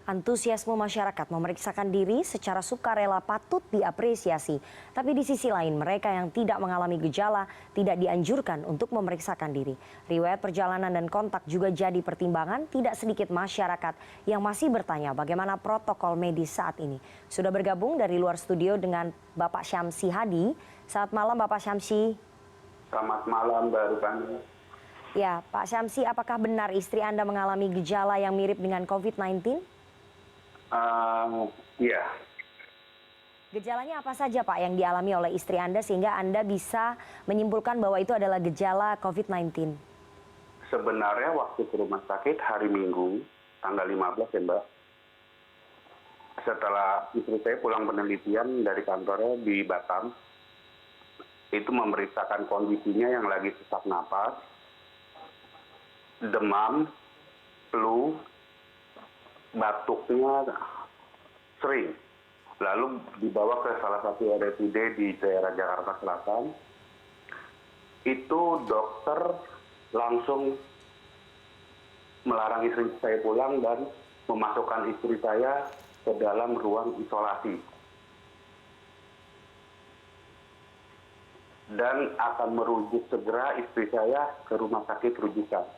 Antusiasme masyarakat memeriksakan diri secara sukarela patut diapresiasi. Tapi di sisi lain, mereka yang tidak mengalami gejala tidak dianjurkan untuk memeriksakan diri. Riwayat perjalanan dan kontak juga jadi pertimbangan. Tidak sedikit masyarakat yang masih bertanya bagaimana protokol medis saat ini. Sudah bergabung dari luar studio dengan Bapak Syamsi Hadi. Selamat malam Bapak Syamsi. Selamat malam Mbak Rupani. Ya, Pak Syamsi, apakah benar istri Anda mengalami gejala yang mirip dengan COVID-19? Iya, Gejalanya apa saja Pak yang dialami oleh istri Anda sehingga Anda bisa menyimpulkan bahwa itu adalah gejala COVID-19? sebenarnya waktu ke rumah sakit hari Minggu, tanggal 15 ya Mbak. Setelah istri saya pulang penelitian dari kantornya di Batam, itu memeriksakan kondisinya yang lagi sesak napas, demam, flu, batuknya sering. Lalu dibawa ke salah satu RSUD di daerah Jakarta Selatan. Itu dokter langsung melarang istri saya pulang dan memasukkan istri saya ke dalam ruang isolasi. Dan akan merujuk segera istri saya ke rumah sakit rujukan.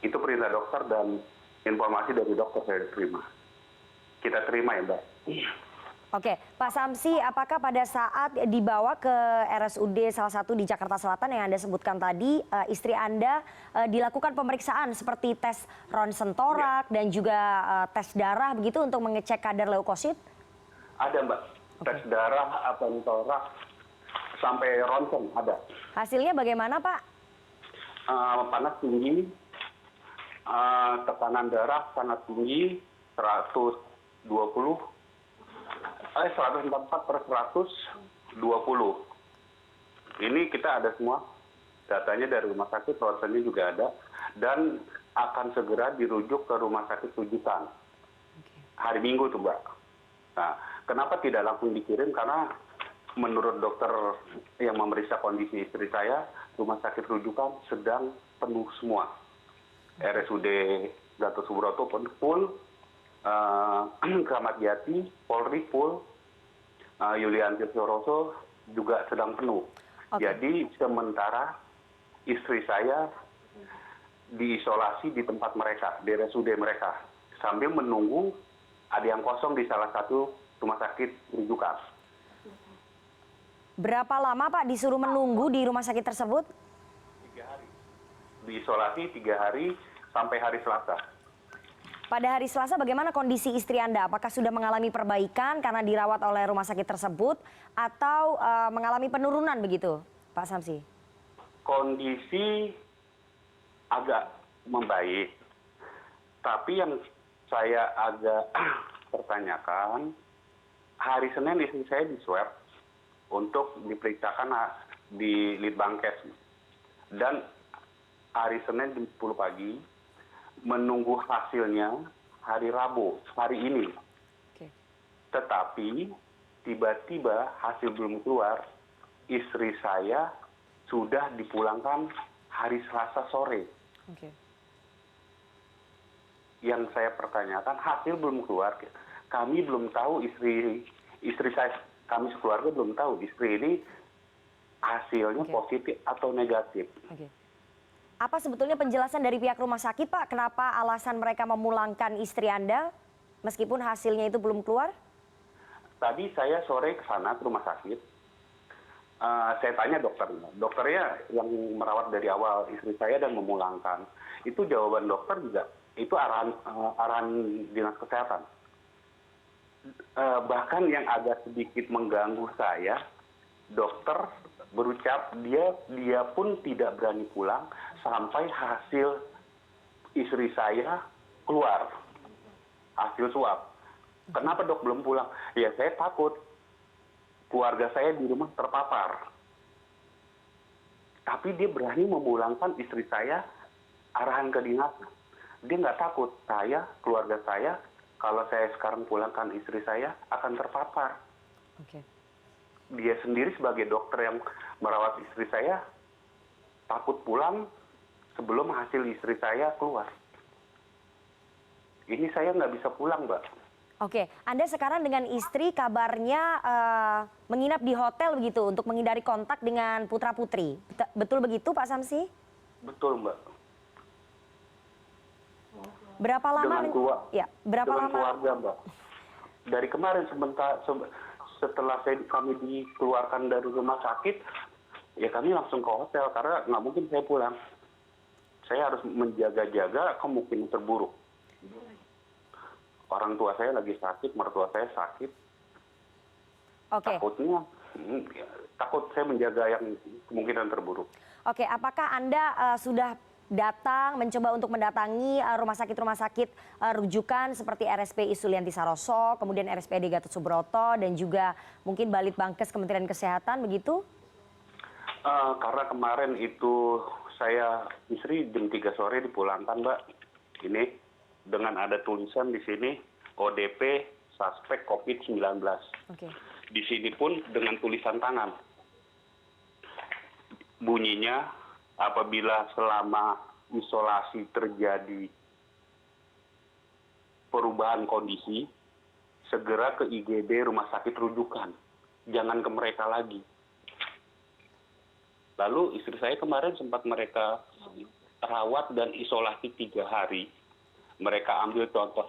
Itu perintah dokter dan informasi dari dokter saya terima. Kita terima ya Mbak. Oke, Pak Syamsi, apakah pada saat dibawa ke RSUD salah satu di Jakarta Selatan yang Anda sebutkan tadi, istri Anda dilakukan pemeriksaan seperti tes ronsen torak dan juga tes darah begitu untuk mengecek kadar leukosit? Ada Mbak, tes darah, torak, sampai ronsen ada. Hasilnya bagaimana Pak? Panas tinggi, tekanan darah sangat tinggi, 144/120. Ini kita ada semua datanya dari rumah sakit, ronsennya juga ada, dan akan segera dirujuk ke rumah sakit rujukan. Hari Minggu tuh Mbak. Nah, kenapa tidak langsung dikirim? Karena menurut dokter yang memeriksa kondisi istri saya, rumah sakit rujukan sedang penuh semua. RSUD Gatot Subroto pun full, Kramat Jati, Polri full, Yulianti Soroso juga sedang penuh. Jadi sementara istri saya diisolasi di tempat mereka, di RSUD mereka, sambil menunggu ada yang kosong di salah satu rumah sakit rujukan. Berapa lama Pak disuruh menunggu di rumah sakit tersebut? 3 hari. Diisolasi 3 hari sampai hari Selasa. Pada hari Selasa bagaimana kondisi istri Anda? Apakah sudah mengalami perbaikan karena dirawat oleh rumah sakit tersebut atau mengalami penurunan begitu, Pak Syamsi? Kondisi agak membaik. Tapi yang saya agak pertanyakan, hari Senin istri saya diswab untuk diperiksakan di Litbangkes. Dan hari Senin jam 10 pagi, menunggu hasilnya hari Rabu, hari ini. Tetapi tiba-tiba hasil belum keluar, istri saya sudah dipulangkan hari Selasa sore. Yang saya pertanyakan, hasil belum keluar. Kami belum tahu istri saya, kami sekeluarga belum tahu istri ini hasilnya positif atau negatif. Apa sebetulnya penjelasan dari pihak rumah sakit Pak? Kenapa alasan mereka memulangkan istri Anda meskipun hasilnya itu belum keluar? Tadi saya sore ke sana ke rumah sakit. Saya tanya dokternya yang merawat dari awal istri saya dan memulangkan. Itu jawaban dokter juga, itu arahan dinas kesehatan. Bahkan yang agak sedikit mengganggu saya, dokter berucap dia pun tidak berani pulang sampai hasil istri saya keluar, hasil swab. Kenapa dok belum pulang? Ya saya takut keluarga saya di rumah terpapar. Tapi dia berani memulangkan istri saya, arahan ke dinas. Dia nggak takut, keluarga saya, kalau saya sekarang pulangkan istri saya akan terpapar. Dia sendiri sebagai dokter yang merawat istri saya, takut pulang sebelum hasil istri saya keluar. ini saya nggak bisa pulang, Mbak. Oke, Anda sekarang dengan istri kabarnya menginap di hotel begitu untuk menghindari kontak dengan putra-putri. Betul begitu Pak Samsi? Betul, Mbak. Berapa lama? Dengan keluarga, Mbak. Dari kemarin setelah kami dikeluarkan dari rumah sakit, ya kami langsung ke hotel karena nggak mungkin saya pulang. Saya harus menjaga-jaga kemungkinan terburuk. Orang tua saya lagi sakit, mertua saya sakit. Oke. Takut saya menjaga yang kemungkinan terburuk. Oke, apakah Anda sudah datang mencoba untuk mendatangi rumah sakit rujukan seperti RSPI Sulianti Saroso, kemudian RSPAD Gatot Subroto dan juga mungkin Balitbangkes Kementerian Kesehatan begitu? Karena kemarin itu saya istri jam 3 sore dipulangkan, Mbak. Ini dengan ada tulisan di sini ODP suspek COVID-19. Oke. Di sini pun dengan tulisan tangan. Bunyinya apabila selama isolasi terjadi perubahan kondisi, segera ke IGD rumah sakit rujukan. Jangan ke mereka lagi. Lalu istri saya kemarin sempat mereka rawat dan isolasi 3 hari. Mereka ambil contoh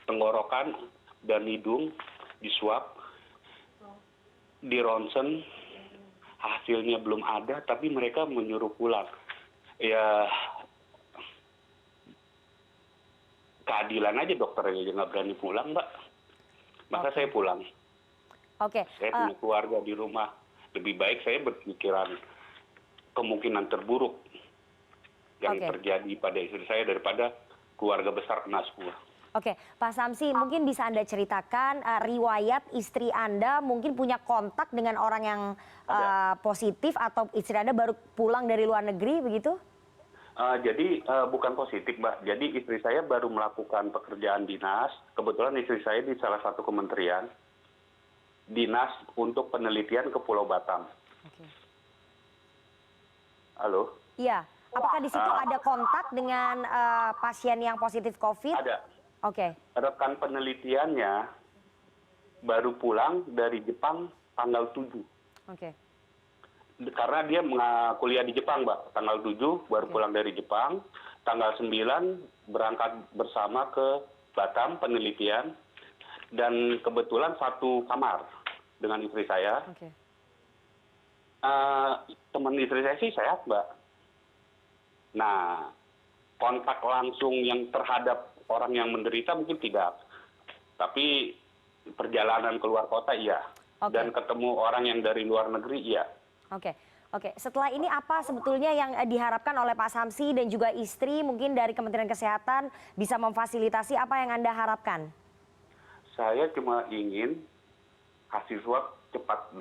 tenggorokan dan hidung, disuap, di ronsen, hasilnya belum ada, tapi mereka menyuruh pulang. Ya, keadilan aja dokter aja nggak berani pulang, Mbak. Maka saya pulang. Oke. Saya punya keluarga di rumah. Lebih baik saya berpikiran kemungkinan terburuk yang terjadi pada istri saya daripada keluarga besar kena semua. Oke, Pak Samsi, mungkin bisa Anda ceritakan riwayat istri Anda mungkin punya kontak dengan orang yang positif atau istri Anda baru pulang dari luar negeri begitu? Jadi bukan positif, Mbak. Jadi istri saya baru melakukan pekerjaan dinas. Kebetulan istri saya di salah satu kementerian dinas untuk penelitian ke Pulau Batam. Oke. Halo? Iya. Apakah di situ ada kontak dengan pasien yang positif COVID? Ada. Oke. Rekan penelitiannya baru pulang dari Jepang tanggal 7. Oke. Karena dia kuliah di Jepang, Mbak. Tanggal 7 baru pulang dari Jepang. Tanggal 9 berangkat bersama ke Batam penelitian. Dan kebetulan satu kamar dengan istri saya. Oke. Teman istri saya sih sehat, Mbak. Nah, kontak langsung yang terhadap orang yang menderita mungkin tidak. Tapi perjalanan keluar kota iya. Dan ketemu orang yang dari luar negeri iya. Oke. Setelah ini apa sebetulnya yang diharapkan oleh Pak Samsi dan juga istri mungkin dari Kementerian Kesehatan bisa memfasilitasi apa yang Anda harapkan? Saya cuma ingin hasil swab cepat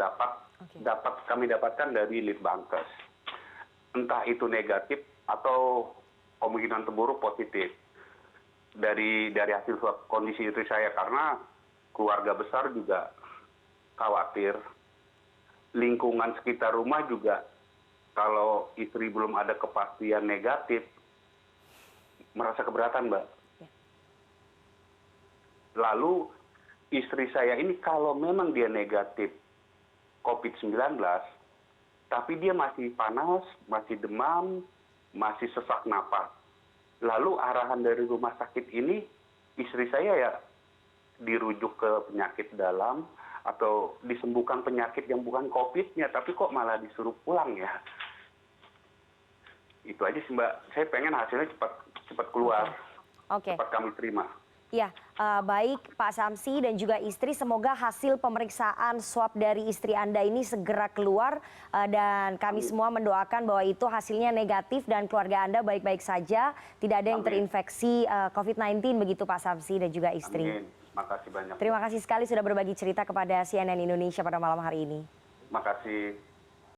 dapat kami dapatkan dari Litbangkes. Entah itu negatif atau kemungkinan terburuk positif dari hasil swab kondisi istri saya, karena keluarga besar juga khawatir. Lingkungan sekitar rumah juga kalau istri belum ada kepastian negatif merasa keberatan, Mbak. Lalu istri saya ini kalau memang dia negatif COVID-19 tapi dia masih panas, masih demam, masih sesak napas. Lalu arahan dari rumah sakit ini istri saya ya dirujuk ke penyakit dalam atau disembuhkan penyakit yang bukan COVID-nya, tapi kok malah disuruh pulang ya. Itu aja sih, Mbak. Saya pengen hasilnya cepat keluar, cepat kami terima. Ya, baik Pak Samsi dan juga istri, semoga hasil pemeriksaan swab dari istri Anda ini segera keluar dan kami semua mendoakan bahwa itu hasilnya negatif dan keluarga Anda baik-baik saja, tidak ada yang terinfeksi COVID-19 begitu Pak Samsi dan juga istri. Amin. Makasih banyak. Terima kasih sekali sudah berbagi cerita kepada CNN Indonesia pada malam hari ini. Makasih.